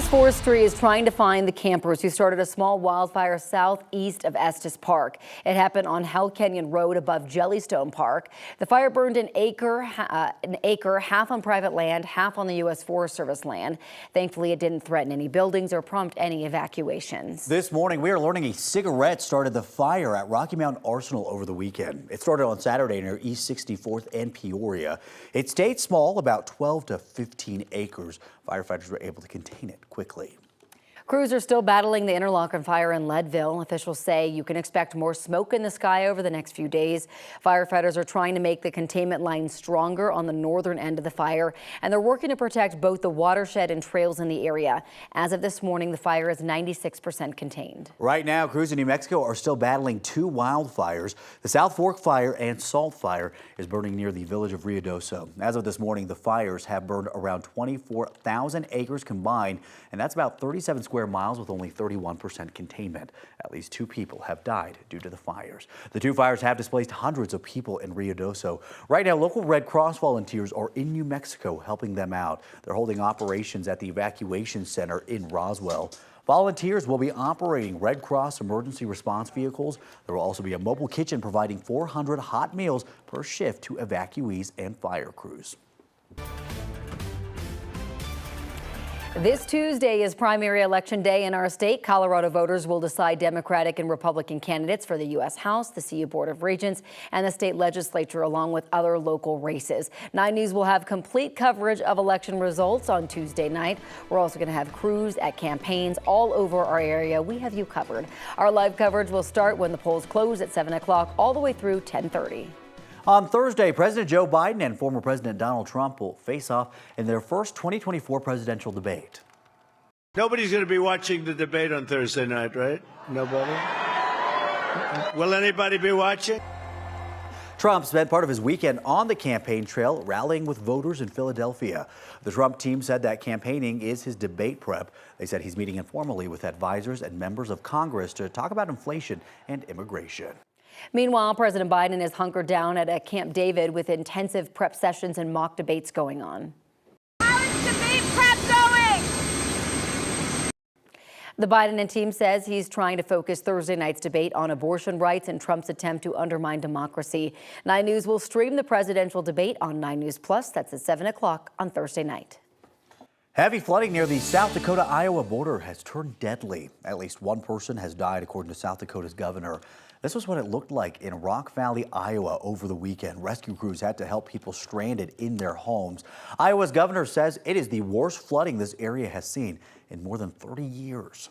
U.S. Forestry is trying to find the campers who started a small wildfire southeast of Estes Park. It happened on Hell Canyon Road above Jellystone Park. The fire burned an acre, half on private land, half on the U.S. Forest Service land. Thankfully, it didn't threaten any buildings or prompt any evacuations. This morning, we are learning a cigarette started the fire at Rocky Mountain Arsenal over the weekend. It started on Saturday near East 64th and Peoria. It stayed small, about 12 to 15 acres. Firefighters were able to contain it quickly. Crews are still battling the interlochen fire in Leadville. Officials say you can expect more smoke in the sky over the next few days. Firefighters are trying to make the containment line stronger on the northern end of the fire, and they're working to protect both the watershed and trails in the area. As of this morning, the fire is 96% contained. Right now, crews in New Mexico are still battling two wildfires. The South Fork Fire and Salt Fire is burning near the village of Ruidoso. As of this morning, the fires have burned around 24,000 acres combined, and that's about 37 square miles with only 31% containment. At least 2 people have died due to the fires. The 2 fires have displaced hundreds of people in Ruidoso. Right now, local Red Cross volunteers are in New Mexico helping them out. They're holding operations at the evacuation center in Roswell. Volunteers will be operating Red Cross emergency response vehicles. There will also be a mobile kitchen providing 400 hot meals per shift to evacuees and fire crews. This Tuesday is primary election day in our state. Colorado voters will decide Democratic and Republican candidates for the U.S. House, the CU Board of Regents, and the state legislature, along with other local races. 9 News will have complete coverage of election results on Tuesday night. We're also going to have crews at campaigns all over our area. We have you covered. Our live coverage will start when the polls close at 7 o'clock all the way through 10:30. On Thursday, President Joe Biden and former President Donald Trump will face off in their first 2024 presidential debate. Nobody's going to be watching the debate on Thursday night, right? Nobody? Will anybody be watching? Trump spent part of his weekend on the campaign trail rallying with voters in Philadelphia. The Trump team said that campaigning is his debate prep. They said he's meeting informally with advisors and members of Congress to talk about inflation and immigration. Meanwhile, President Biden is hunkered down at a Camp David with intensive prep sessions and mock debates going on. How is debate prep going? The Biden and team says he's trying to focus Thursday night's debate on abortion rights and Trump's attempt to undermine democracy. 9 News will stream the presidential debate on 9 News Plus. That's at 7 o'clock on Thursday night. Heavy flooding near the South Dakota-Iowa border has turned deadly. At least 1 person has died, according to South Dakota's governor. This was what it looked like in Rock Valley, Iowa over the weekend. Rescue crews had to help people stranded in their homes. Iowa's governor says it is the worst flooding this area has seen in more than 30 years.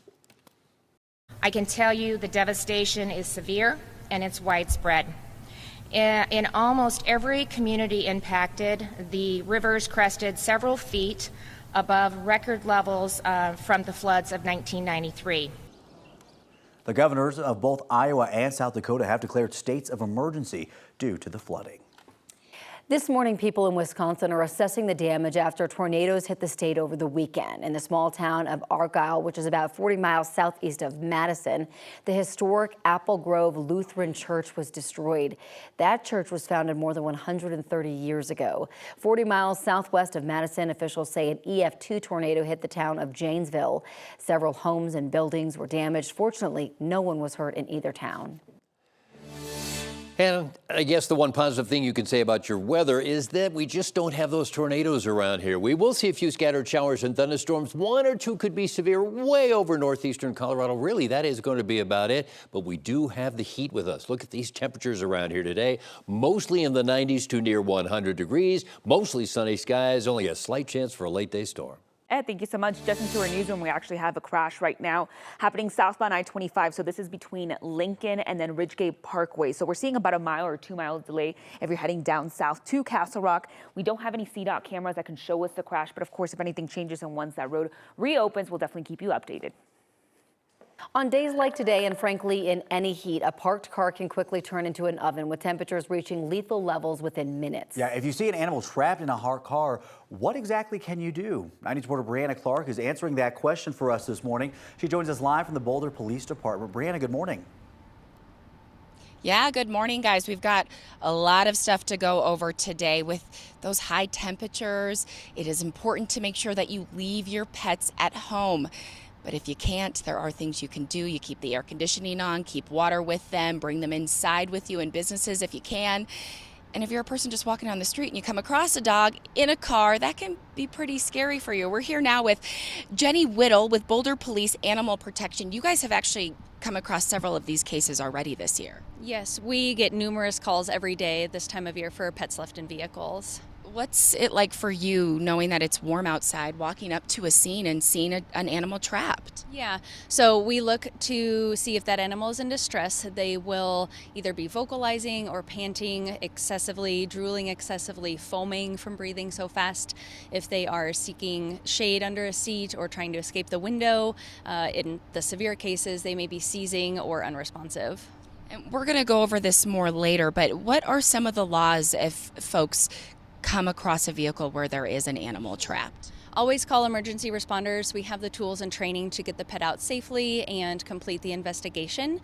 I can tell you the devastation is severe and it's widespread. In almost every community impacted, the rivers crested several feet above record levels from the floods of 1993. The governors of both Iowa and South Dakota have declared states of emergency due to the flooding. This morning, people in Wisconsin are assessing the damage after tornadoes hit the state over the weekend. In the small town of Argyle, which is about 40 miles southeast of Madison, the historic Apple Grove Lutheran Church was destroyed. That church was founded more than 130 years ago. 40 miles southwest of Madison, officials say an EF2 tornado hit the town of Janesville. Several homes and buildings were damaged. Fortunately, no one was hurt in either town. And I guess the one positive thing you can say about your weather is that we just don't have those tornadoes around here. We will see a few scattered showers and thunderstorms. 1 or 2 could be severe way over northeastern Colorado. Really, that is going to be about it. But we do have the heat with us. Look at these temperatures around here today. Mostly in the 90s to near 100 degrees. Mostly sunny skies. Only a slight chance for a late day storm. Ed, thank you so much. Just into our newsroom, we actually have a crash right now happening southbound I-25. So this is between Lincoln and then Ridgegate Parkway. So we're seeing about a mile or 2 mile delay if you're heading down south to Castle Rock. We don't have any CDOT cameras that can show us the crash. But of course, if anything changes and once that road reopens, we'll definitely keep you updated. On days like today, and frankly in any heat, a parked car can quickly turn into an oven with temperatures reaching lethal levels within minutes. Yeah, if you see an animal trapped in a hot car, what exactly can you do? 9 News reporter Brianna Clark is answering that question for us this morning. She joins us live from the Boulder Police Department. Brianna, good morning. Yeah, good morning, guys. We've got a lot of stuff to go over today with those high temperatures. It is important to make sure that you leave your pets at home. But if you can't, there are things you can do. You keep the air conditioning on, keep water with them, bring them inside with you in businesses if you can. And if you're a person just walking down the street and you come across a dog in a car, that can be pretty scary for you. We're here now with Jenny Whittle with Boulder Police Animal Protection. You guys have actually come across several of these cases already this year. Yes, we get numerous calls every day this time of year for pets left in vehicles. What's it like for you knowing that it's warm outside, walking up to a scene and seeing an animal trapped? Yeah, so we look to see if that animal is in distress. They will either be vocalizing or panting excessively, drooling excessively, foaming from breathing so fast. If they are seeking shade under a seat or trying to escape the window, in the severe cases, they may be seizing or unresponsive. And we're going to go over this more later, but what are some of the laws if folks come across a vehicle where there is an animal trapped? Always call emergency responders. We have the tools and training to get the pet out safely and complete the investigation.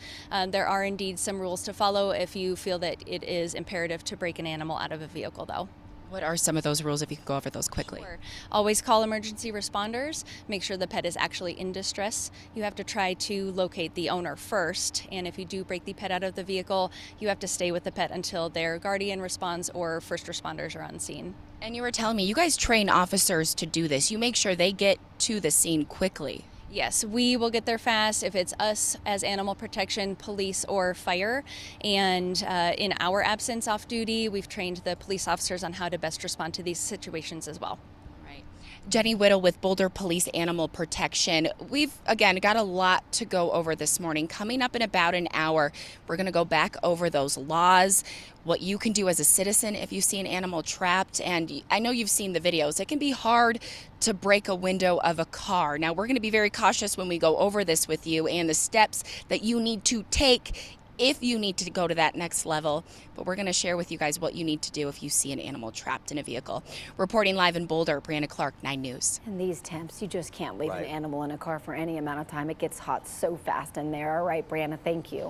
There are indeed some rules to follow if you feel that it is imperative to break an animal out of a vehicle, though. What are some of those rules, if you could go over those quickly? Sure. Always call emergency responders. Make sure the pet is actually in distress. You have to try to locate the owner first, and if you do break the pet out of the vehicle, you have to stay with the pet until their guardian responds or first responders are on scene. And you were telling me you guys train officers to do this. You make sure they get to the scene quickly. Yes, we will get there fast if it's us as animal protection, police, or fire. And in our absence off duty, we've trained the police officers on how to best respond to these situations as well. Right. Jenny Whittle with Boulder Police Animal Protection. We've, again, got a lot to go over this morning. Coming up in about an hour, we're going to go back over those laws, what you can do as a citizen if you see an animal trapped. And I know you've seen the videos. It can be hard to break a window of a car. Now, we're going to be very cautious when we go over this with you and the steps that you need to take if you need to go to that next level. But we're going to share with you guys what you need to do if you see an animal trapped in a vehicle. Reporting live in Boulder, Brianna Clark, 9 News. And these temps, you just can't leave an animal in a car for any amount of time. It gets hot so fast in there. All right, Brianna, thank you.